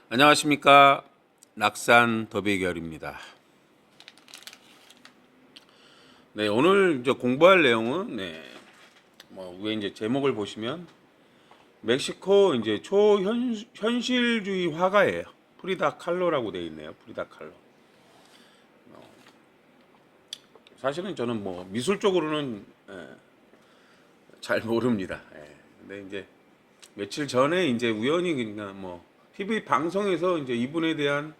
안녕하십니까. 낙산 더비결입니다. 네, 오늘 이제 공부할 내용은 위에 이제 제목을 보시면 멕시코 이제 초현실주의 화가예요. 프리다 칼로라고 되어 있네요. 프리다 칼로. 사실은 저는 미술 쪽으로는 잘 모릅니다. 근데 이제 며칠 전에 이제 우연히 그냥 TV 방송에서 이제 이분에 대한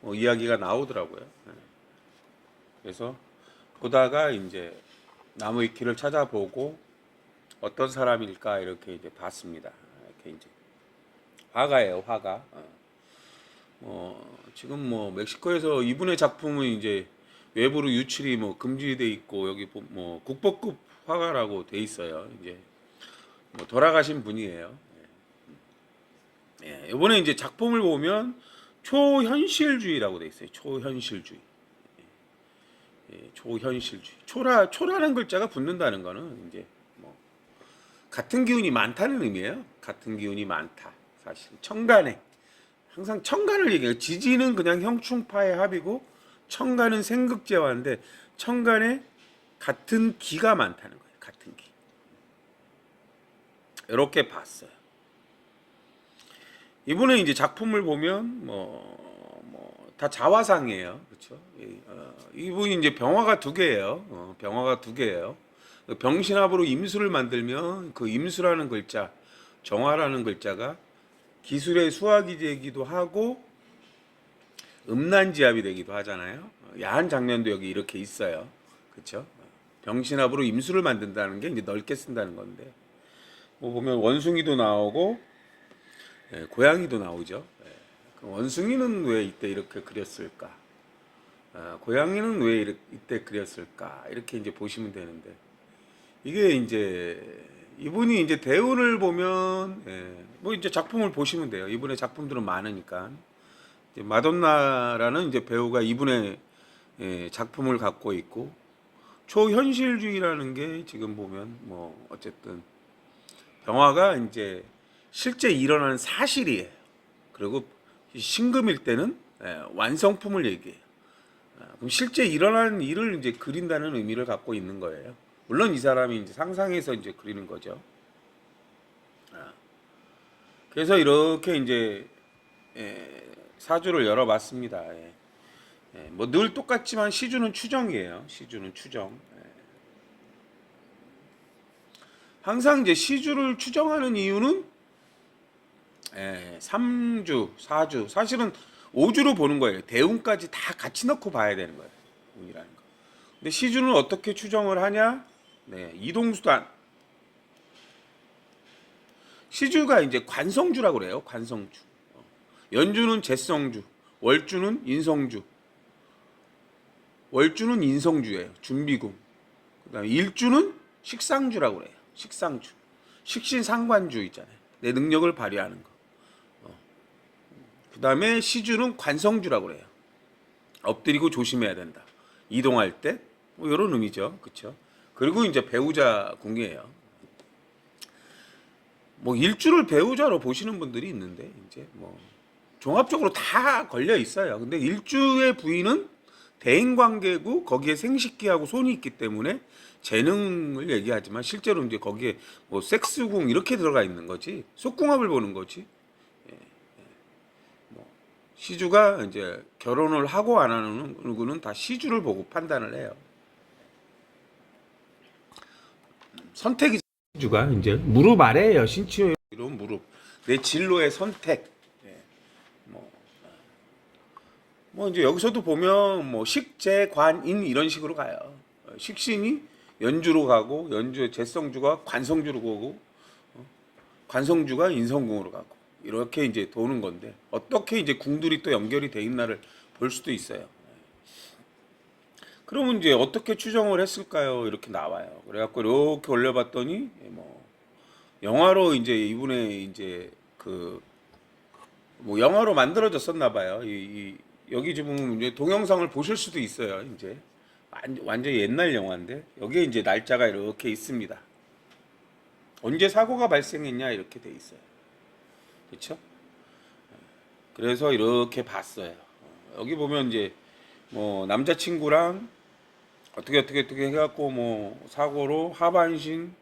이야기가 나오더라고요. 그래서 보다가 이제 나무의 길을 찾아보고 어떤 사람일까 이렇게 이제 봤습니다. 이렇게 이제 화가예요, 화가. 지금 멕시코에서 이분의 작품은 이제 외부로 유출이 금지돼 있고 여기 국보급 화가라고 돼 있어요. 이제 돌아가신 분이에요. 이번에 이제 작품을 보면 초현실주의라고 돼 있어요. 초현실주의. 초현실주의. 초라는 글자가 붙는다는 거는 이제 같은 기운이 많다는 의미예요. 같은 기운이 많다. 사실 청간에 항상 청간을 얘기해요. 지지는 그냥 형충파의 합이고 청간은 생극재화인데 청간에 같은 기가 많다는 거예요. 같은 기. 이렇게 봤어요. 이분의 이제 작품을 보면 다 자화상이에요. 그렇죠? 이분이 이제 병화가 두 개예요. 병화가 두 개예요. 병신합으로 임수를 만들면 그 임수라는 글자, 정화라는 글자가 기술의 수학이 되기도 하고 음란지압이 되기도 하잖아요. 야한 장면도 여기 이렇게 있어요. 그렇죠? 병신합으로 임수를 만든다는 게 이제 넓게 쓴다는 건데 보면 원숭이도 나오고 고양이도 나오죠. 원숭이는 왜 이때 이렇게 그렸을까? 고양이는 왜 이때 그렸을까? 이렇게 이제 보시면 되는데 이게 이제 이분이 이제 대운을 보면 이제 작품을 보시면 돼요. 이분의 작품들은 많으니까 이제 마돈나라는 이제 배우가 이분의 작품을 갖고 있고 초현실주의라는 게 지금 보면 어쨌든 병화가 이제 실제 일어나는 사실이에요. 그리고 신금일 때는 완성품을 얘기해요. 그럼 실제 일어나는 일을 이제 그린다는 의미를 갖고 있는 거예요. 물론 이 사람이 이제 상상해서 이제 그리는 거죠. 그래서 이렇게 이제 사주를 열어봤습니다. 늘 똑같지만 시주는 추정이에요. 시주는 추정. 항상 이제 시주를 추정하는 이유는 3주, 4주, 사실은 5주로 보는 거예요. 대운까지 다 같이 넣고 봐야 되는 거예요. 운이라는 거. 근데 시주는 어떻게 추정을 하냐? 이동수단. 시주가 이제 관성주라고 그래요. 관성주. 연주는 재성주, 월주는 인성주. 월주는 인성주예요. 준비궁. 그다음에 일주는 식상주라고 그래요. 식상주. 식신상관주 있잖아요. 내 능력을 발휘하는 거. 그다음에 시주는 관성주라고 그래요. 엎드리고 조심해야 된다. 이동할 때 이런 의미죠. 그렇죠? 그리고 이제 배우자 궁이에요. 일주를 배우자로 보시는 분들이 있는데 이제 종합적으로 다 걸려 있어요. 근데 일주의 부인은 대인관계고 거기에 생식기하고 손이 있기 때문에 재능을 얘기하지만 실제로 이제 거기에 섹스궁 이렇게 들어가 있는 거지 속궁합을 보는 거지. 시주가 이제 결혼을 하고 안 하는 누구는 다 시주를 보고 판단을 해요. 선택이 시주가 이제 무릎 아래예요. 신치호 이런 무릎. 내 진로의 선택. 이제 여기서도 보면 식재관인 이런 식으로 가요. 식신이 연주로 가고 연주의 재성주가 관성주로 가고 관성주가 인성궁으로 가고 이렇게 이제 도는 건데 어떻게 이제 궁들이 또 연결이 돼 있나를 볼 수도 있어요. 그러면 이제 어떻게 추정을 했을까요? 이렇게 나와요. 그래갖고 이렇게 올려봤더니 영화로 이제 이분의 이제 영화로 만들어졌었나 봐요. 여기 지금 이제 동영상을 보실 수도 있어요. 이제 완전 옛날 영화인데 여기에 이제 날짜가 이렇게 있습니다. 언제 사고가 발생했냐 이렇게 돼 있어요. 그렇죠? 그래서 이렇게 봤어요. 여기 보면 이제 뭐 남자친구랑 어떻게 해갖고 뭐 사고로 하반신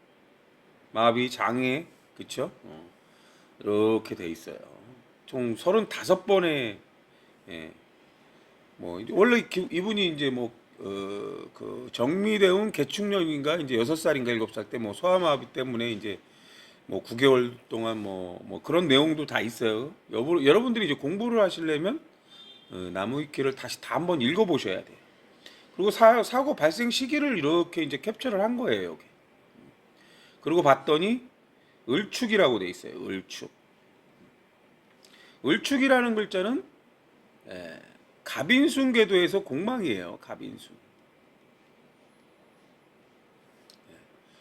마비 장애 그쵸? 이렇게 돼 있어요. 총 35번의 예, 뭐 이제 원래 이분이 이제 뭐 그 정미대운 개축년인가 이제 6살인가 7살 때 뭐 소아마비 때문에 이제 뭐 9개월 동안 뭐 그런 내용도 다 있어요. 여러분들이 이제 공부를 하시려면 나무위키를 다시 다 한번 읽어보셔야 돼요. 그리고 사고 발생 시기를 이렇게 이제 캡처를 한 거예요, 여기. 그리고 봤더니 을축이라고 돼 있어요. 을축. 을축이라는 글자는 갑인순 궤도에서 공망이에요. 갑인순.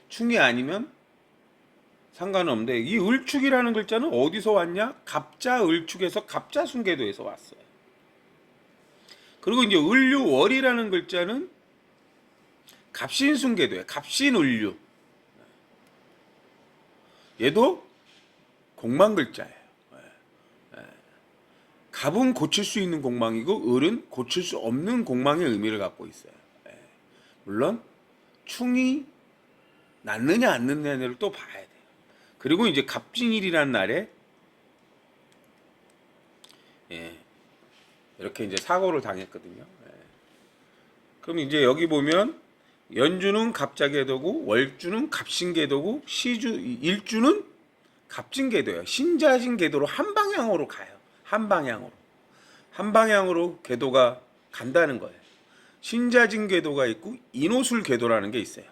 충이 아니면 상관없는데 이 을축이라는 글자는 어디서 왔냐? 갑자 을축에서 갑자순 궤도에서 왔어요. 그리고 이제 을류월이라는 글자는 갑신순 궤도예요. 갑신을류. 얘도 공망 글자예요. 갑은 고칠 수 있는 공망이고 을은 고칠 수 없는 공망의 의미를 갖고 있어요. 물론 충이 낫느냐 안 낫느냐를 또 봐야 돼요. 그리고 이제 갑진일이라는 날에 이렇게 이제 사고를 당했거든요. 그럼 이제 여기 보면 연주는 갑자궤도고 월주는 갑신궤도고 일주는 갑진궤도예요. 신자진궤도로 한 방향으로 가요. 한 방향으로 궤도가 간다는 거예요. 신자진 궤도가 있고 인호술 궤도라는 게 있어요.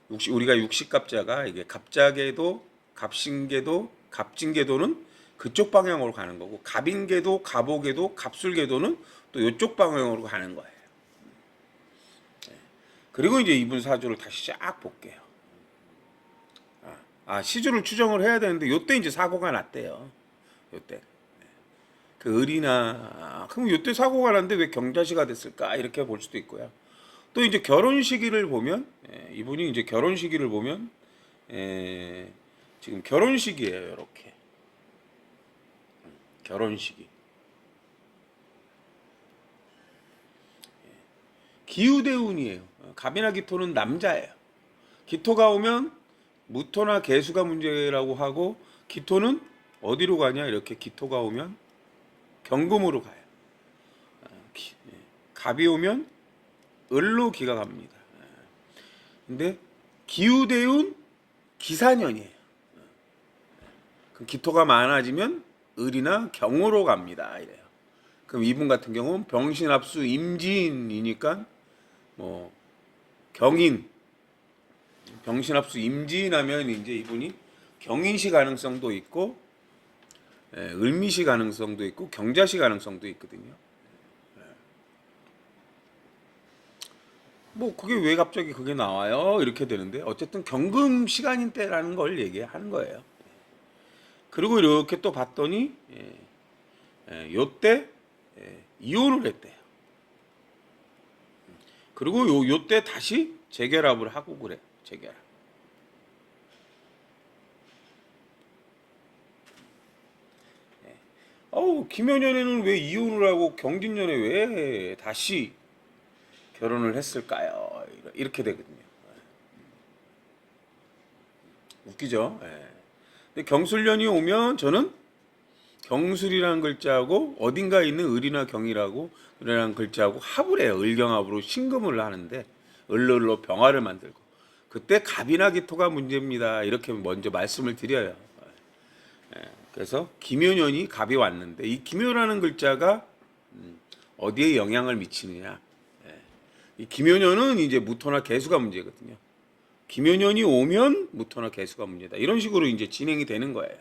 우리가 육식갑자가 이게 갑자궤도, 갑신궤도, 갑진궤도는 그쪽 방향으로 가는 거고 갑인궤도, 갑오궤도, 갑술궤도는 또 이쪽 방향으로 가는 거예요. 그리고 이제 이분 사주를 다시 쫙 볼게요. 시주를 추정을 해야 되는데 요때 이제 사고가 났대요. 요때. 그 을이나 그럼 요때 사고가 났는데 왜 경자시가 됐을까 이렇게 볼 수도 있고요. 또 이제 결혼 시기를 보면 이분이 이제 결혼 시기를 보면 지금 결혼 시기예요. 이렇게 결혼 시기. 기우대운이에요. 갑이나 기토는 남자예요. 기토가 오면 무토나 개수가 문제라고 하고 기토는 어디로 가냐 이렇게 기토가 오면 경금으로 가요. 갑이 오면 을로 기가 갑니다. 근데 기우대운 기사년이에요. 그 기토가 많아지면 을이나 경으로 갑니다. 이래요. 그럼 이분 같은 경우는 병신합수 임진이니까 뭐 경인 병신합수 임진하면 이제 이분이 경인시 가능성도 있고 을미시 가능성도 있고 경자시 가능성도 있거든요. 뭐 그게 왜 갑자기 그게 나와요? 이렇게 되는데 어쨌든 경금 시간인 때라는 걸 얘기하는 거예요. 그리고 이렇게 또 봤더니 요때 이혼을 했대요. 그리고 요때 다시 재결합을 하고 그래요. 재결합. 김연년에는 왜 이혼을 하고 경진년에 왜 다시 결혼을 했을까요? 이렇게 되거든요. 웃기죠? 근데 경술년이 오면 저는 경술이라는 글자하고 어딘가에 있는 을이나 경이라고 이라는 글자하고 합을 해요. 을경합으로 신금을 하는데 을로 병화를 만들고 그때 갑이나 기토가 문제입니다. 이렇게 먼저 말씀을 드려요. 그래서 기묘년이 갑이 왔는데 이 기묘라는 글자가 어디에 영향을 미치느냐. 이 기묘년은 이제 무토나 개수가 문제거든요. 기묘년이 오면 무토나 개수가 문제다. 이런 식으로 이제 진행이 되는 거예요.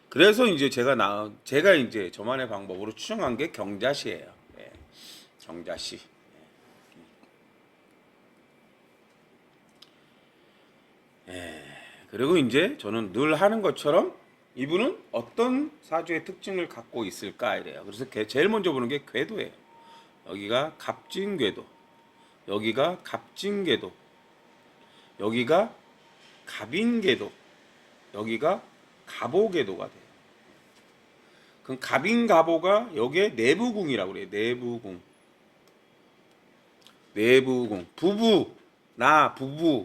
그래서 이제 제가 이제 저만의 방법으로 추정한 게 경자시예요. 경자시. 그리고 이제 저는 늘 하는 것처럼 이분은 어떤 사주의 특징을 갖고 있을까 이래요. 그래서 제일 먼저 보는 게 궤도예요. 여기가 갑진궤도, 여기가 갑진궤도, 여기가 갑인궤도, 여기가 갑오궤도가 돼요. 그럼 갑인갑오가 여기에 내부궁이라고 그래요. 내부궁. 부부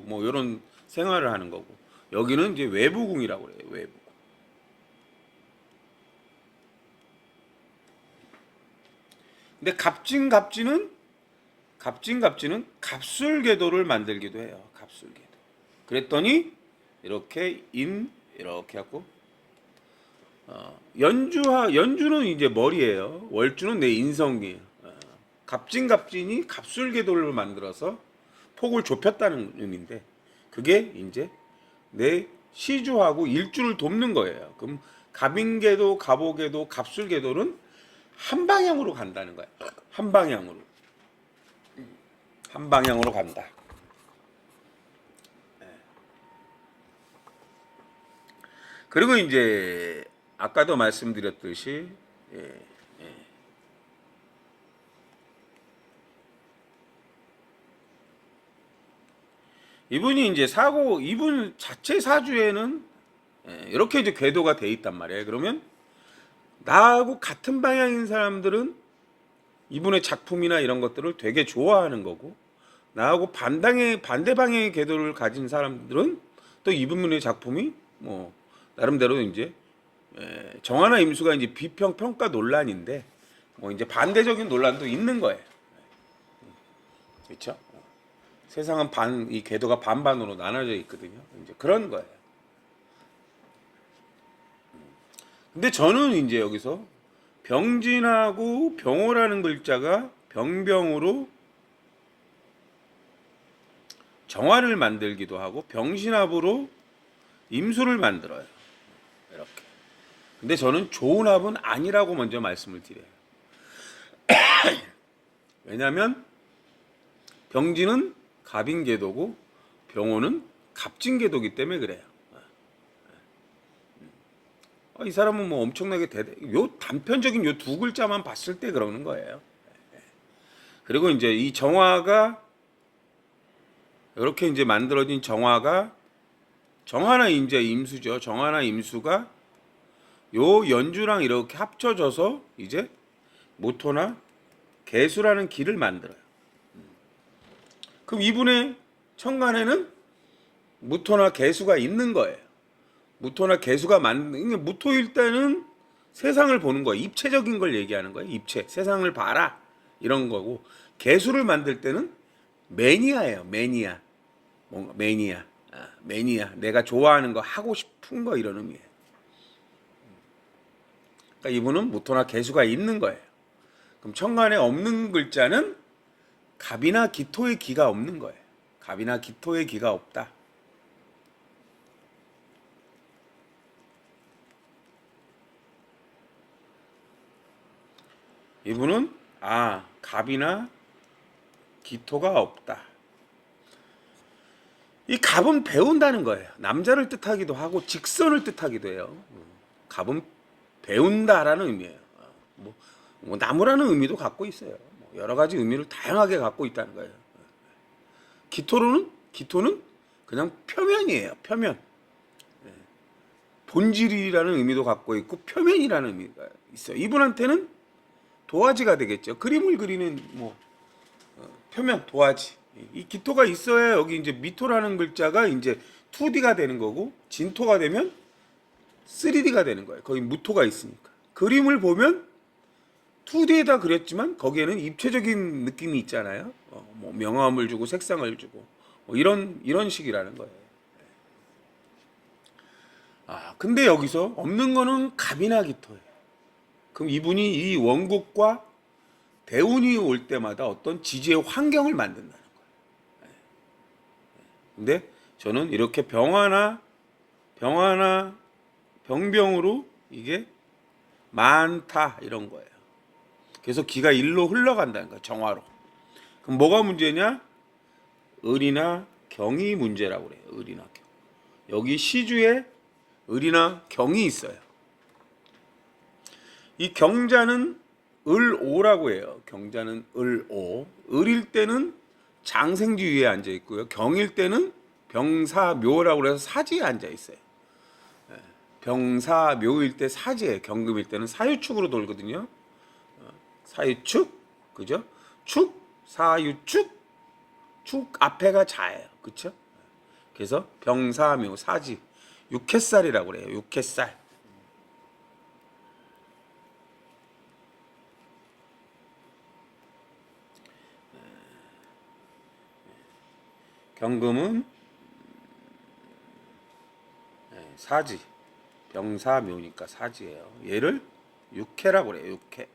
뭐 이런 생활을 하는 거고, 여기는 이제 외부궁이라고 그래요. 외부궁. 근데 갑진갑지는 갑술궤도를 만들기도 해요. 갑술궤도. 그랬더니 이렇게 이렇게 하고, 연주는 이제 머리예요. 월주는 내 인성이에요. 갑진이 갑술궤도를 만들어서 폭을 좁혔다는 의미인데, 그게 이제 내 시주하고 일주를 돕는 거예요. 그럼 갑인궤도, 갑오궤도, 갑술궤도는 한 방향으로 간다는 거예요. 한 방향으로 간다. 그리고 이제 아까도 말씀드렸듯이, 예, 이분이 이제 이분 자체 사주에는 이렇게 이제 궤도가 돼 있단 말이에요. 그러면 나하고 같은 방향인 사람들은 이분의 작품이나 이런 것들을 되게 좋아하는 거고, 나하고 반대 방향의 궤도를 가진 사람들은 또 이분의 작품이 뭐 나름대로 이제 정화나 임수가 이제 비평가 논란인데, 뭐 이제 반대적인 논란도 있는 거예요. 그렇죠? 세상은 이 궤도가 반반으로 나눠져 있거든요. 이제 그런 거예요. 근데 저는 이제 여기서 병진하고 병호라는 글자가 병병으로 정화를 만들기도 하고, 병신합으로 임수를 만들어요. 이렇게. 근데 저는 좋은 합은 아니라고 먼저 말씀을 드려요. 왜냐하면 병진은 갑인궤도고 병호는 갑진궤도기 때문에 그래요. 이 사람은 뭐 엄청나게 단편적인 요 두 글자만 봤을 때 그러는 거예요. 그리고 이제 이 정화가 이렇게 이제 만들어진 정화나 이제 임수죠. 정화나 임수가 요 연주랑 이렇게 합쳐져서 이제 모토나 개수라는 길을 만들어요. 그럼 이분의 천간에는 무토나 개수가 있는 거예요. 무토나 개수가 무토일 때는 세상을 보는 거예요. 입체적인 걸 얘기하는 거예요. 입체, 세상을 봐라 이런 거고, 개수를 만들 때는 매니아예요. 매니아, 뭔가 매니아, 내가 좋아하는 거, 하고 싶은 거, 이런 의미예요. 그러니까 이분은 무토나 개수가 있는 거예요. 그럼 천간에 없는 글자는 갑이나 기토의 기가 없는 거예요. 갑이나 기토의 기가 없다. 이분은 갑이나 기토가 없다. 이 갑은 배운다는 거예요. 남자를 뜻하기도 하고 직선을 뜻하기도 해요. 갑은 배운다라는 의미예요. 뭐 나무라는 의미도 갖고 있어요. 여러 가지 의미를 다양하게 갖고 있다는 거예요. 기토는 그냥 표면이에요. 표면. 본질이라는 의미도 갖고 있고 표면이라는 의미가 있어요. 이분한테는 도화지가 되겠죠. 그림을 그리는 표면, 도화지. 이 기토가 있어야 여기 이제 미토라는 글자가 이제 2D가 되는 거고, 진토가 되면 3D가 되는 거예요. 거기 무토가 있으니까. 그림을 보면 2D에다 그렸지만 거기에는 입체적인 느낌이 있잖아요. 뭐 명암을 주고 색상을 주고 이런 식이라는 거예요. 근데 여기서 없는 거는 갑이나 기토예요. 그럼 이분이 이 원국과 대운이 올 때마다 어떤 지지의 환경을 만든다는 거예요. 근데 저는 이렇게 병화나 병병으로 이게 많다 이런 거예요. 그래서 기가 일로 흘러간다는 거예요. 정화로. 그럼 뭐가 문제냐? 을이나 경이 문제라고 그래요. 을이나 경. 여기 시주에 을이나 경이 있어요. 이 경자는 을오라고 해요. 경자는 을오. 을일 때는 장생지 위에 앉아 있고요. 경일 때는 병사묘라고 해서 사지에 앉아 있어요. 병사묘일 때 사지예요. 경금일 때는 사유축으로 돌거든요. 사유축, 그죠? 축, 사유축, 축 앞에가 자예요. 그쵸? 그래서 병사묘 사지, 육햇살이라고 그래요. 육햇살. 경금은 사지, 병사묘니까 사지예요. 얘를 육해라고 그래요. 육해.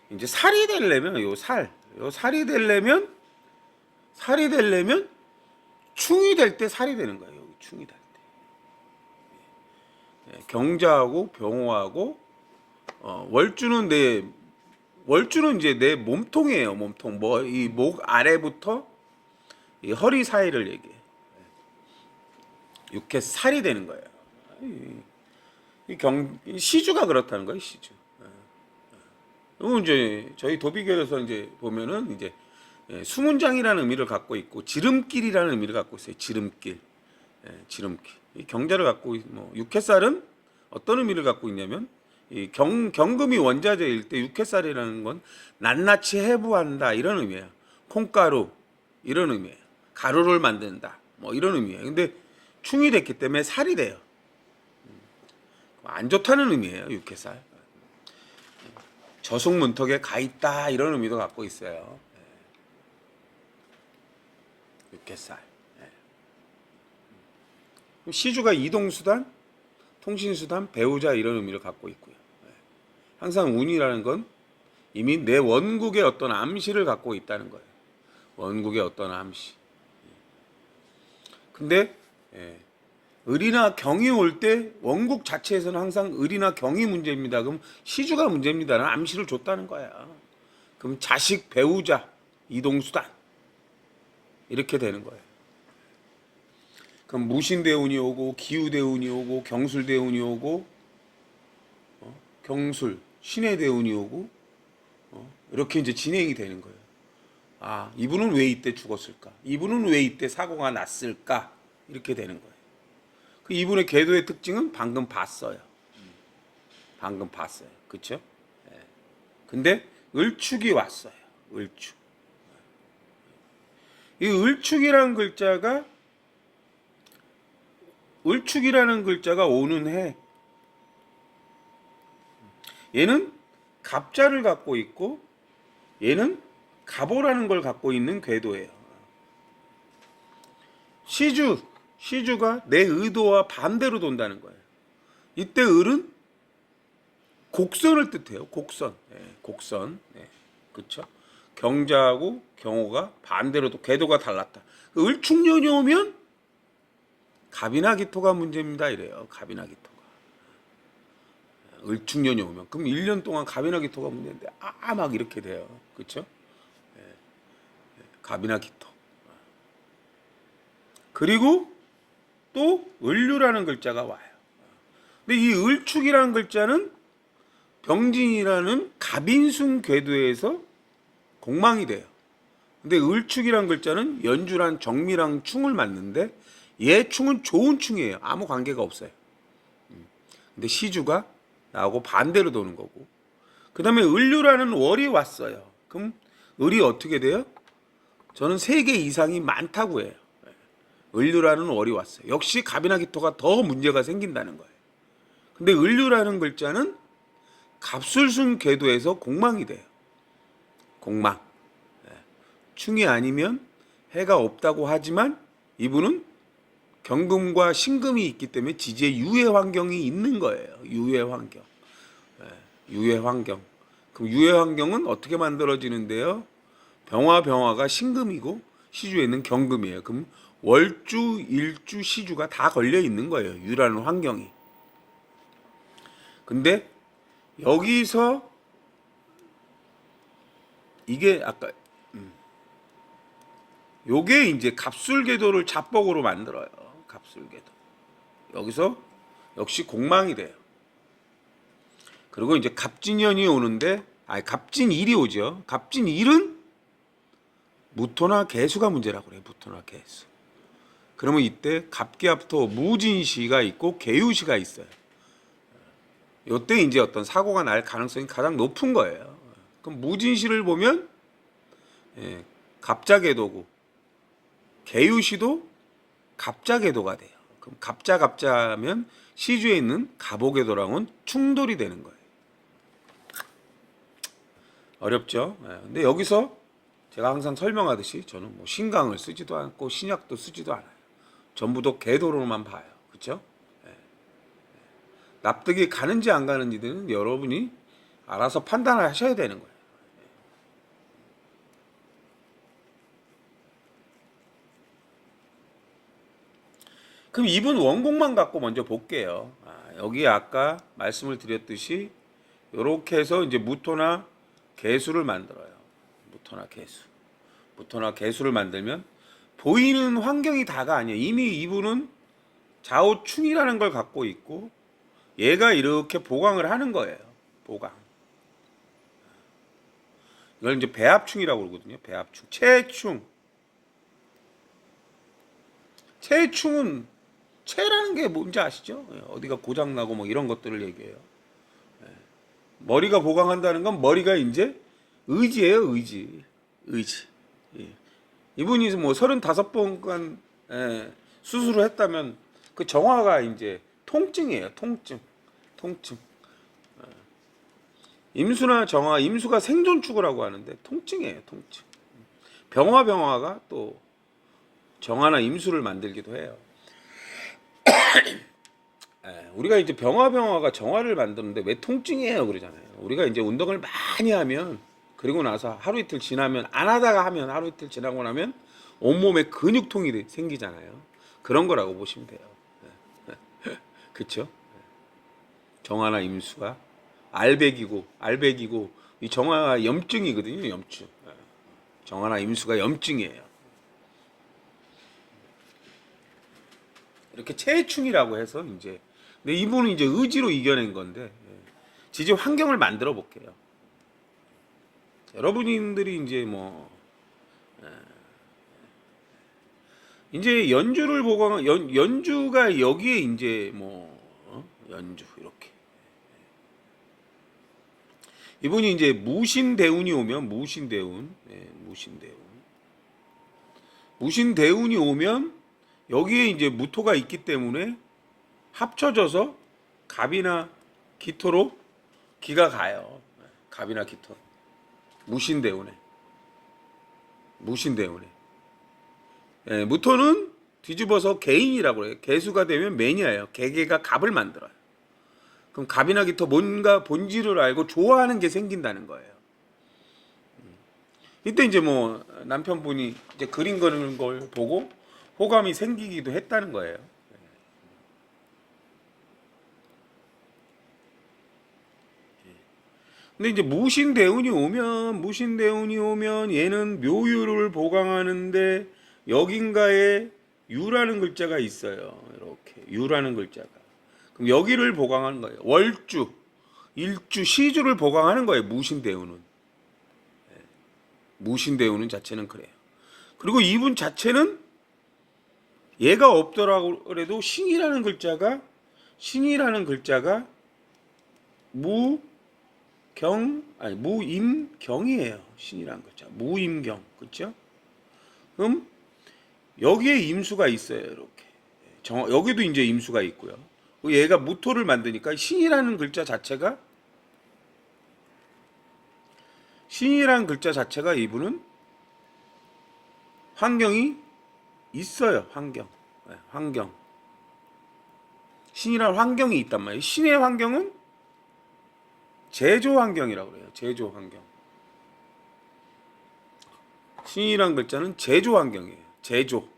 이제 살이 되려면 요 살이 되려면 충이 될 때 살이 되는 거예요. 여기 충이 될 때. 경자하고 병호하고 월주는 이제 내 몸통이에요. 몸통. 뭐 이 목 아래부터 이 허리 사이를 얘기해. 육해 살이 되는 거예요. 이 시주가 그렇다는 거예요. 시주. 이제 저희 도비교에서 이제 보면은 이제 수문장이라는 의미를 갖고 있고 지름길이라는 의미를 갖고 있어요. 지름길, 지름길. 이 경자를 갖고 뭐 육해살은 어떤 의미를 갖고 있냐면 이 경금이 원자재일 때 육해살이라는 건 낱낱이 해부한다 이런 의미예요. 콩가루 이런 의미예요. 가루를 만든다 뭐 이런 의미예요. 근데 충이 됐기 때문에 살이 돼요. 안 좋다는 의미예요. 육해살. 저승문턱에 가 있다 이런 의미도 갖고 있어요. 육해살. 시주가 이동수단, 통신수단, 배우자 이런 의미를 갖고 있고요. 항상 운이라는 건 이미 내 원국의 어떤 암시를 갖고 있다는 거예요. 원국의 어떤 암시. 근데 을이나 경이 올 때 원국 자체에서는 항상 을이나 경이 문제입니다. 그럼 시주가 문제입니다라는 암시를 줬다는 거야. 그럼 자식, 배우자, 이동수단 이렇게 되는 거예요. 그럼 무신대운이 오고 기우대운이 오고 경술대운이 오고 경술, 신해대운이 오고 이렇게 이제 진행이 되는 거예요. 아, 이분은 왜 이때 죽었을까? 이분은 왜 이때 사고가 났을까? 이렇게 되는 거예요. 그 이분의 궤도의 특징은 방금 봤어요. 방금 봤어요. 그렇죠? 근데 을축이 왔어요. 을축. 이 을축이라는 글자가 오는 해. 얘는 갑자를 갖고 있고 얘는 갑오라는 걸 갖고 있는 궤도예요. 시주가 내 의도와 반대로 돈다는 거예요. 이때 을은 곡선을 뜻해요. 곡선. 곡선. 그렇죠? 경자하고 경호가 반대로 궤도가 달랐다. 을축년이 오면 갑이나 기토가 문제입니다. 이래요. 갑이나 기토가. 을축년이 오면 그럼 1년 동안 갑이나 기토가 문제인데 막 이렇게 돼요. 그렇죠? 갑이나 기토. 그리고 또 을류라는 글자가 와요. 근데 이 을축이라는 글자는 병진이라는 갑인순 궤도에서 공망이 돼요. 근데 을축이라는 글자는 연주란 정미랑 충을 맞는데 얘 충은 좋은 충이에요. 아무 관계가 없어요. 근데 시주가 나하고 반대로 도는 거고. 그 다음에 을류라는 월이 왔어요. 그럼 을이 어떻게 돼요? 저는 3개 이상이 많다고 해요. 을류라는 월이 왔어요. 역시 갑이나 기토가 더 문제가 생긴다는 거예요. 근데 을류라는 글자는 갑술순 궤도에서 공망이 돼요. 공망. 충이 아니면 해가 없다고 하지만 이분은 경금과 신금이 있기 때문에 지지의 유해 환경이 있는 거예요. 유해 환경. 유해 환경. 그럼 유해 환경은 어떻게 만들어지는데요? 병화가 신금이고 시주에는 경금이에요. 그럼 월주, 일주, 시주가 다 걸려 있는 거예요. 유라는 환경이. 근데 여기서 이게 아까 요게 이제 갑술궤도를 잡복으로 만들어요. 갑술궤도. 여기서 역시 공망이 돼요. 그리고 이제 갑진년이 오는데 갑진일이 오죠. 갑진일은 무토나 개수가 문제라고 그래요. 무토나 개수. 그러면 이때 갑기합토 무진시가 있고 계유시가 있어요. 이때 이제 어떤 사고가 날 가능성이 가장 높은 거예요. 그럼 무진시를 보면 갑자궤도고 계유시도 갑자궤도가 돼요. 그럼 갑자면 시주에 있는 갑오궤도랑은 충돌이 되는 거예요. 어렵죠? 근데 여기서 제가 항상 설명하듯이 저는 뭐 신강을 쓰지도 않고 신약도 쓰지도 않아요. 전부 다 궤도로만 봐요. 그렇죠? 납득이 가는지 안 가는지는 여러분이 알아서 판단을 하셔야 되는 거예요. 그럼 이분 원곡만 갖고 먼저 볼게요. 여기 아까 말씀을 드렸듯이 이렇게 해서 이제 무토나 개수를 만들어요. 무토나 개수를 만들면 보이는 환경이 다가 아니에요. 이미 이분은 좌우충이라는 걸 갖고 있고 얘가 이렇게 보강을 하는 거예요. 보강. 이걸 이제 배합충이라고 그러거든요. 배합충. 체충은 체라는 게 뭔지 아시죠? 어디가 고장 나고 뭐 이런 것들을 얘기해요. 머리가 보강한다는 건 머리가 이제 의지예요, 의지. 이분이 뭐 35번간 수술을 했다면 그 정화가 이제 통증이에요, 통증. 임수나 정화, 임수가 생존축이라고 하는데 통증이에요, 통증. 병화가 또 정화나 임수를 만들기도 해요. 우리가 이제 병화가 정화를 만드는데 왜 통증이에요 그러잖아요. 우리가 이제 운동을 많이 하면 그리고 나서 하루 이틀 지나면 안 하다가 하면 하루 이틀 지나고 나면 온몸에 근육통이 생기잖아요. 그런 거라고 보시면 돼요. 그렇죠? 정화나 임수가 알백이고 이 정화가 염증이거든요. 염증. 정화나 임수가 염증이에요. 이렇게 체충이라고 해서 이제 근데 이분은 이제 의지로 이겨낸 건데 지지 환경을 만들어 볼게요. 여러분들이 이제 뭐 이제 연주를 보고 연주가 여기에 이제 뭐 연주 이렇게 이분이 이제 무신대운이 오면 무신대운이 오면 여기에 이제 무토가 있기 때문에 합쳐져서 갑이나 기토로 기가 가요. 갑이나 기토. 무신대운에. 무토는 뒤집어서 개인이라고 해요. 개수가 되면 매니아예요. 개개가 갑을 만들어요. 그럼 갑이나 기토 뭔가 본질을 알고 좋아하는 게 생긴다는 거예요. 이때 이제 뭐 남편분이 이제 그림 그리는 걸 보고 호감이 생기기도 했다는 거예요. 근데 이제 무신대운이 오면 얘는 묘유를 보강하는데 여긴가에 유라는 글자가 있어요. 이렇게 유라는 글자가. 그럼 여기를 보강하는 거예요. 월주, 일주, 시주를 보강하는 거예요. 무신대운은 자체는 그래요. 그리고 이분 자체는 얘가 없더라고 그래도 신이라는 글자가 무임경이에요. 신이라는 글자. 무임경. 그렇죠? 그럼 여기에 임수가 있어요. 이렇게. 여기도 이제 임수가 있고요. 얘가 무토를 만드니까 신이라는 글자 자체가 이분은 환경이 있어요. 환경. 신이라는 환경이 있단 말이에요. 신의 환경은 제조 환경이라고 그래요. 제조 환경. 신이라는 글자는 제조 환경이에요. 제조.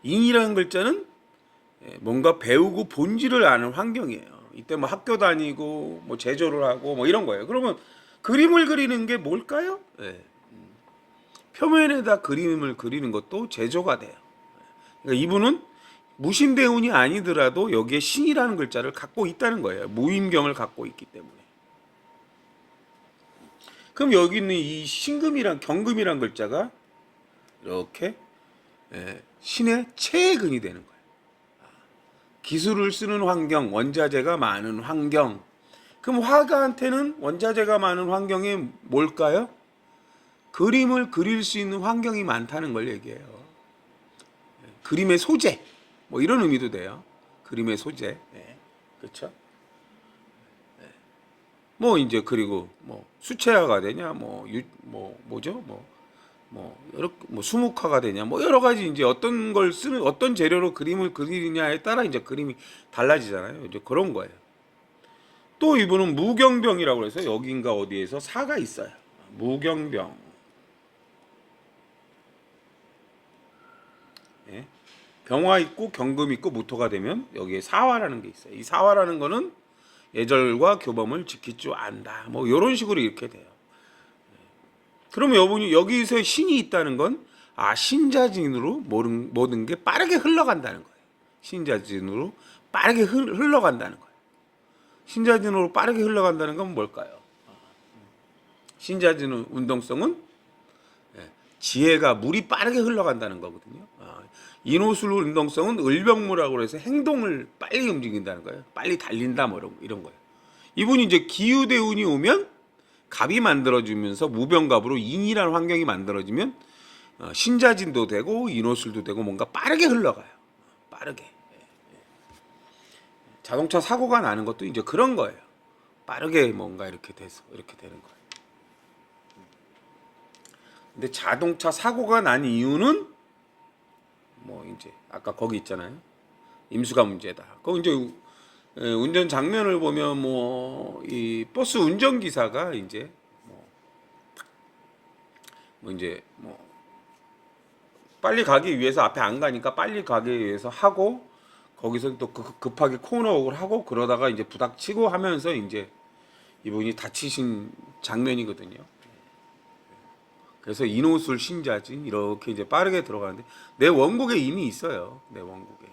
인이라는 글자는 뭔가 배우고 본질을 아는 환경이에요. 이때 뭐 학교 다니고 뭐 제조를 하고 뭐 이런 거예요. 그러면 그림을 그리는 게 뭘까요? 표면에다 그림을 그리는 것도 제조가 돼요. 그러니까 이분은 무신대운이 아니더라도 여기에 신이라는 글자를 갖고 있다는 거예요. 무임경을 갖고 있기 때문에. 그럼 여기 있는 이 경금이란 글자가 이렇게 신의 최근이 되는 거예요. 기술을 쓰는 환경, 원자재가 많은 환경. 그럼 화가한테는 원자재가 많은 환경이 뭘까요? 그림을 그릴 수 있는 환경이 많다는 걸 얘기해요. 그림의 소재, 뭐 이런 의미도 돼요. 그림의 소재, 그렇죠? 뭐 이제 그리고 뭐 수채화가 되냐, 수묵화가 되냐, 뭐 여러 가지 이제 어떤 걸 쓰는 어떤 재료로 그림을 그리느냐에 따라 이제 그림이 달라지잖아요. 이제 그런 거예요. 또 이분은 무경병이라고 해서 여긴가 어디에서 사가 있어요. 무경병. 병화 있고 경금 있고 무토가 되면 여기에 사화라는 게 있어요. 이 사화라는 거는 예절과 교범을 지킬 줄 안다. 뭐 이런 식으로 이렇게 돼요. 그러면 여러분이 여기서 신이 있다는 건 신자진으로 모든 게 빠르게 흘러간다는 거예요. 신자진으로 빠르게 흘러간다는 거예요. 신자진으로 빠르게 흘러간다는 건 뭘까요? 신자진의 운동성은 지혜가 물이 빠르게 흘러간다는 거거든요. 인호술 운동성은 을병무라고 해서 행동을 빨리 움직인다는 거예요. 빨리 달린다 뭐 이런 거예요. 이분이 이제 기유대운이 오면 갑이 만들어지면서 무병갑으로 인이라는 환경이 만들어지면 신자진도 되고 인호술도 되고 뭔가 빠르게 흘러가요. 빠르게. 자동차 사고가 나는 것도 이제 그런 거예요. 빠르게 뭔가 이렇게 돼서 이렇게 되는 거예요. 근데 자동차 사고가 난 이유는 뭐 이제 아까 거기 있잖아요. 임수가 문제다. 거기 이제 운전 장면을 보면 뭐 이 버스 운전기사가 이제 빨리 가기 위해서 앞에 안 가니까 빨리 가기 위해서 하고 거기서 또 급하게 코너옥을 하고 그러다가 이제 부닥치고 하면서 이제 이분이 다치신 장면이거든요. 그래서 인호술 신자진 이렇게 이제 빠르게 들어가는데 내 원곡에 이미 있어요. 내 원곡에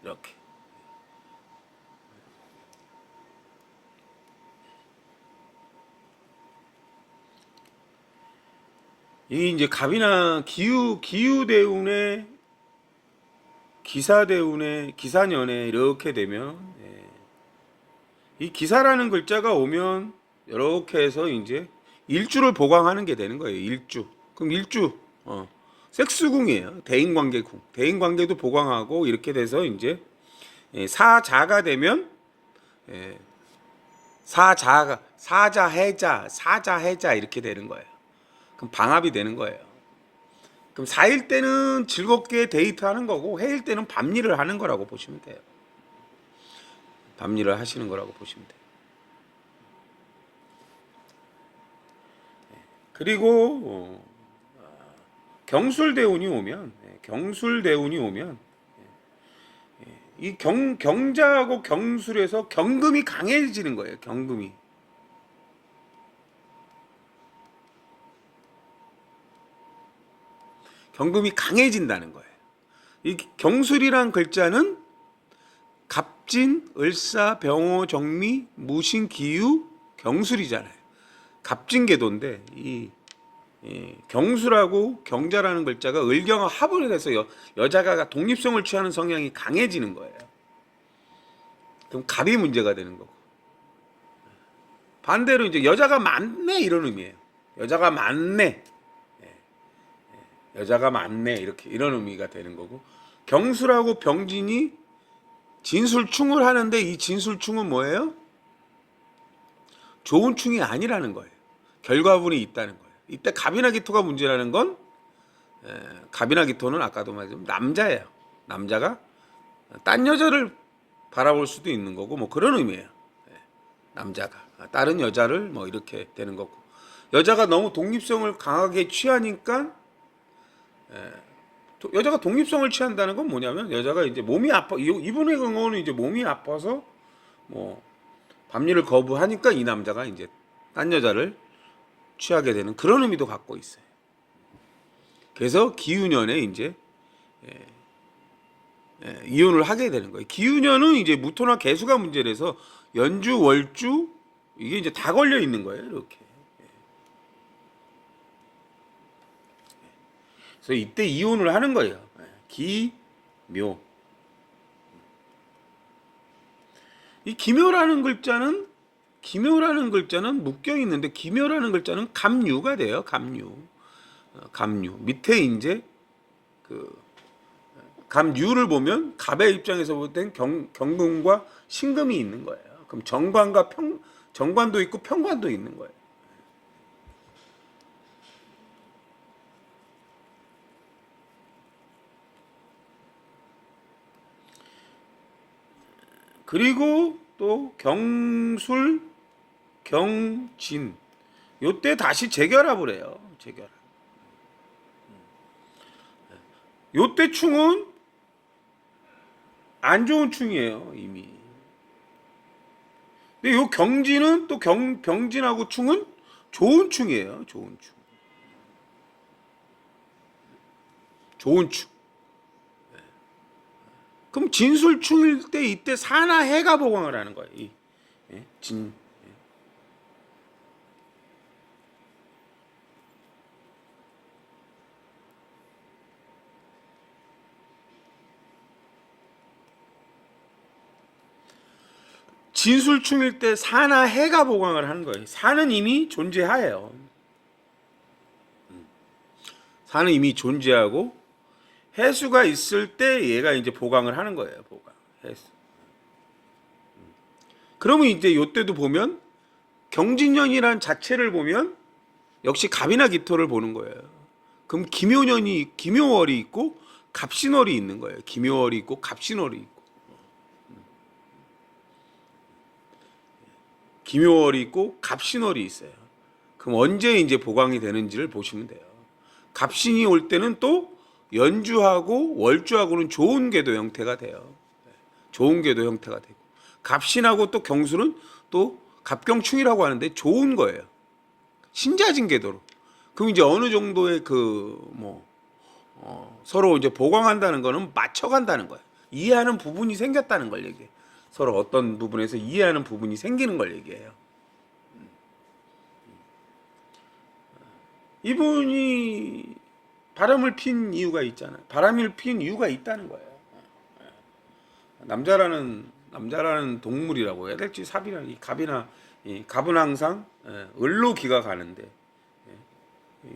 이렇게. 이 이제 갑이나 기유대운에 기사대운에 기사년에 이렇게 되면 이 기사라는 글자가 오면 이렇게 해서 이제 일주를 보강하는 게 되는 거예요. 일주. 그럼 일주 색수궁이에요. 대인관계궁. 대인관계도 보강하고 이렇게 돼서 이제 사자가 되면 사자해자 이렇게 되는 거예요. 그럼 방합이 되는 거예요. 그럼 사일 때는 즐겁게 데이트하는 거고 해일 때는 밤일을 하는 거라고 보시면 돼요. 밤일을 하시는 거라고 보시면 돼요. 그리고 경술대운이 오면 이 경자하고 경술에서 경금이 강해지는 거예요. 경금이. 경금이 강해진다는 거예요. 이 경술이란 글자는 갑진, 을사, 병호, 정미, 무신, 기유, 경술이잖아요. 갑진계도인데 이 경술하고 경자라는 글자가 을경과 합을 해서 여자가 독립성을 취하는 성향이 강해지는 거예요. 그럼 갑이 문제가 되는 거고 반대로 이제 여자가 많네 이런 의미예요. 여자가 많네 이렇게 이런 의미가 되는 거고 경술하고 병진이 진술충을 하는데 이 진술충은 뭐예요? 좋은 충이 아니라는 거예요. 결과분이 있다는 거예요. 이때 갑이나 기토가 문제라는 건 갑이나 기토는 아까도 말했지만 남자예요. 남자가 딴 여자를 바라볼 수도 있는 거고 뭐 그런 의미예요. 남자가 다른 여자를 뭐 이렇게 되는 거고 여자가 너무 독립성을 강하게 취하니까 여자가 독립성을 취한다는 건 뭐냐면 여자가 이제 몸이 아파 이분의 경우는 이제 몸이 아파서 뭐 밤일을 거부하니까 이 남자가 이제 딴 여자를 취하게 되는 그런 의미도 갖고 있어요. 그래서 기유년에 이제 이혼을 하게 되는 거예요. 기유년은 이제 무토나 개수가 문제라서 연주, 월주 이게 이제 다 걸려 있는 거예요. 이렇게. 그래서 이때 이혼을 하는 거예요. 기묘. 이 기묘라는 글자는 묶여 있는데 기묘라는 글자는 갑유가 돼요. 갑유. 갑유. 밑에 이제 그 갑유를 보면 갑의 입장에서 볼 땐 경금과 신금이 있는 거예요. 그럼 정관도 있고 평관도 있는 거예요. 그리고 또 경술, 경진. 요때 다시 재결합을 해요. 재결합. 요때 충은 안 좋은 충이에요, 이미. 근데 요 경진은 또 병진하고 충은 좋은 충이에요. 좋은 충. 좋은 충. 그럼 진술충일 때 이때 사나 해가 보강을 하는 거예요. 진. 진술충일 때 사나 해가 보강을 하는 거예요. 사는 이미 존재하예요. 사는 이미 존재하고 해수가 있을 때 얘가 이제 보강을 하는 거예요. 보강. 해수. 그러면 이제 요때도 보면 경진년이란 자체를 보면 역시 갑이나 기토를 보는 거예요. 그럼 기묘월이 있고 갑신월이 있는 거예요. 기묘월이 있고 갑신월이 있고. 기묘월이 있고 갑신월이 있어요. 그럼 언제 이제 보강이 되는지를 보시면 돼요. 갑신이 올 때는 또 연주하고 월주하고는 좋은 궤도 형태가 돼요. 좋은 궤도 형태가 되고 갑신하고 또 경수는 또 갑경충이라고 하는데 좋은 거예요. 신자진 궤도로. 그럼 이제 어느 정도의 서로 이제 보강한다는 거는 맞춰간다는 거예요. 이해하는 부분이 생겼다는 걸 얘기해요. 서로 어떤 부분에서 이해하는 부분이 생기는 걸 얘기해요. 이분이 바람을 핀 이유가 있잖아요. 바람을 핀 이유가 있다는 거예요. 남자라는 동물이라고 해야 될지 삽이나 이 갑은 항상 을로 기가 가는데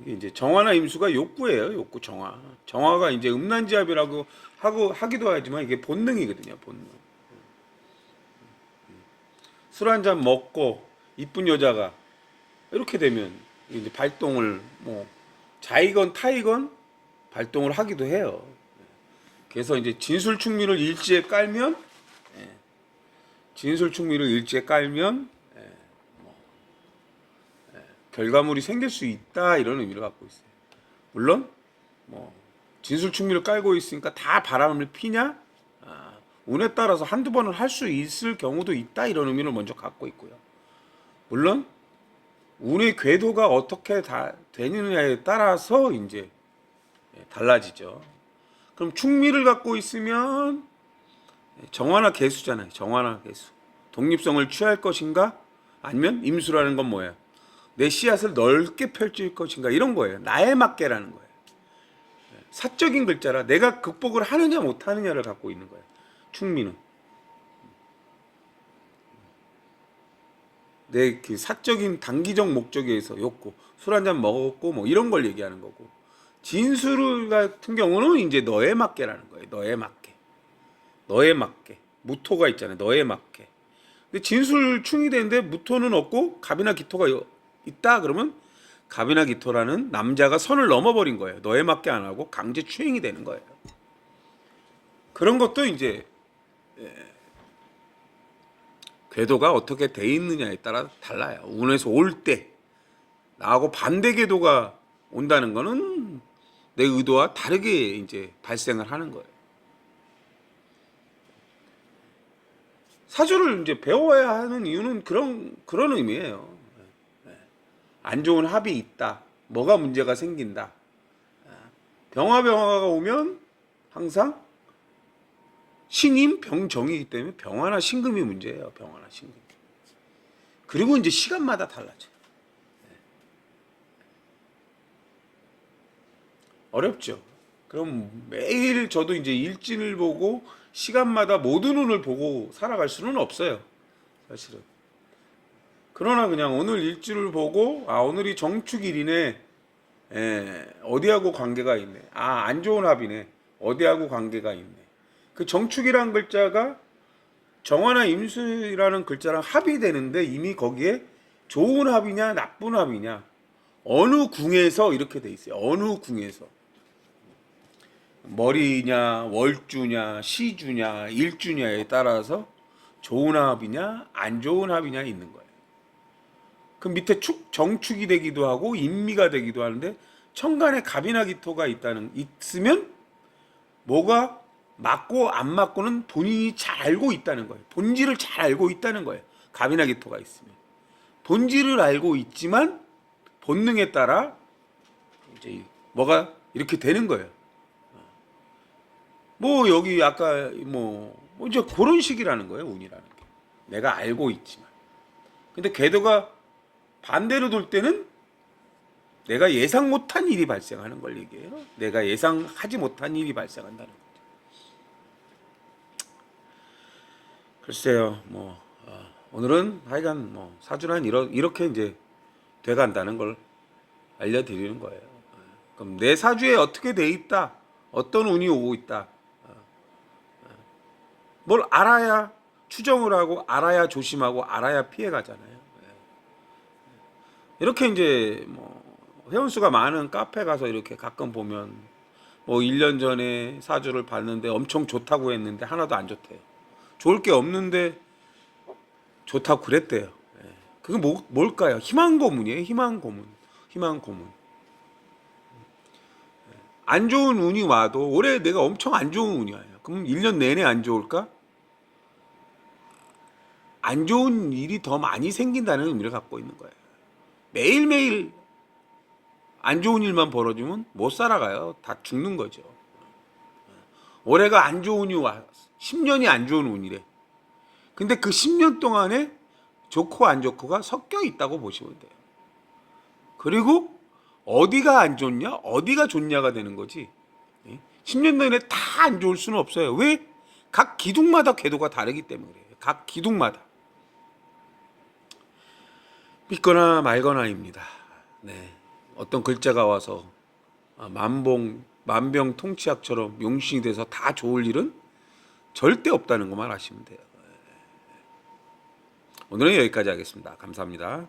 이게 이제 정화나 임수가 욕구예요. 욕구 정화. 정화가 이제 음란지합이라고 하기도 하지만 이게 본능이거든요. 본능. 술 한 잔 먹고 이쁜 여자가 이렇게 되면 이제 발동을 자이건 타이건 발동을 하기도 해요. 그래서 이제 진술충미를 일지에 깔면 결과물이 생길 수 있다 이런 의미를 갖고 있어요. 물론 진술충미를 깔고 있으니까 다 바람을 피냐? 운에 따라서 한두 번은 할 수 있을 경우도 있다 이런 의미를 먼저 갖고 있고요. 물론 운의 궤도가 어떻게 되느냐에 따라서 이제 달라지죠. 그럼 충미를 갖고 있으면 정화나 개수잖아요. 정화나 개수. 독립성을 취할 것인가? 아니면 임수라는 건 뭐예요? 내 씨앗을 넓게 펼칠 것인가? 이런 거예요. 나에 맞게라는 거예요. 사적인 글자라 내가 극복을 하느냐 못하느냐를 갖고 있는 거예요. 충미는. 내 그 사적인 단기적 목적에 의해서 욕구, 술 한 잔 먹었고 이런 걸 얘기하는 거고. 진술 같은 경우는 이제 너에 맞게라는 거예요. 너에 맞게. 무토가 있잖아요. 너에 맞게. 근데 진술충이 되는데 무토는 없고 갑이나 기토가 있다 그러면 갑이나 기토라는 남자가 선을 넘어버린 거예요. 너에 맞게 안 하고 강제 추행이 되는 거예요. 그런 것도 이제 궤도가 어떻게 돼 있느냐에 따라 달라요. 운에서 올 때 나하고 반대 궤도가 온다는 거는 내 의도와 다르게 이제 발생을 하는 거예요. 사주를 이제 배워야 하는 이유는 그런 의미예요. 안 좋은 합이 있다. 뭐가 문제가 생긴다. 병화가 오면 항상 신임 병정이기 때문에 병화나 신금이 문제예요. 병화나 신금. 그리고 이제 시간마다 달라져요. 어렵죠. 그럼 매일 저도 이제 일진을 보고 시간마다 모든 운을 보고 살아갈 수는 없어요. 사실은. 그러나 그냥 오늘 일주를 보고 오늘이 정축일이네. 어디하고 관계가 있네. 안 좋은 합이네. 어디하고 관계가 있네. 그 정축이란 글자가 정화나 임수라는 글자랑 합이 되는데 이미 거기에 좋은 합이냐 나쁜 합이냐 어느 궁에서 이렇게 돼 있어요. 어느 궁에서 머리냐 월주냐 시주냐 일주냐에 따라서 좋은 합이냐 안 좋은 합이냐 있는 거예요. 그 밑에 정축이 되기도 하고 인미가 되기도 하는데 천간에 갑이나 기토가 있으면 뭐가 맞고 안 맞고는 본인이 잘 알고 있다는 거예요. 본질을 잘 알고 있다는 거예요. 갑이나 기토가 있으면 본질을 알고 있지만 본능에 따라 이제 뭐가 이렇게 되는 거예요. 뭐 여기 아까 뭐 이제 그런 식이라는 거예요. 운이라는 게 내가 알고 있지만 근데 궤도가 반대로 돌 때는 내가 예상 못한 일이 발생하는 걸 얘기해요. 내가 예상하지 못한 일이 발생한다는 거죠. 글쎄요, 오늘은 하여간 사주란 이렇게 이제 돼간다는 걸 알려드리는 거예요. 그럼 내 사주에 어떻게 돼 있다, 어떤 운이 오고 있다, 뭘 알아야 추정을 하고 알아야 조심하고 알아야 피해 가잖아요. 이렇게 이제 회원수가 많은 카페 가서 이렇게 가끔 보면 1년 전에 사주를 봤는데 엄청 좋다고 했는데 하나도 안 좋대요. 좋을 게 없는데 좋다고 그랬대요. 그게 뭘까요? 희망 고문이에요. 희망 고문. 희망 고문. 안 좋은 운이 와도 올해 내가 엄청 안 좋은 운이 와요. 그럼 1년 내내 안 좋을까? 안 좋은 일이 더 많이 생긴다는 의미를 갖고 있는 거예요. 매일매일 안 좋은 일만 벌어지면 못 살아가요. 다 죽는 거죠. 올해가 안 좋은 운이 와. 10년이 안 좋은 운이래. 근데 그 10년 동안에 좋고 안 좋고가 섞여 있다고 보시면 돼요. 그리고 어디가 안 좋냐, 어디가 좋냐가 되는 거지. 10년 내내 다 안 좋을 수는 없어요. 왜? 각 기둥마다 궤도가 다르기 때문에 그래요. 각 기둥마다. 믿거나 말거나입니다. 네. 어떤 글자가 와서 만병통치약처럼 용신이 돼서 다 좋을 일은 절대 없다는 것만 아시면 돼요. 오늘은 여기까지 하겠습니다. 감사합니다.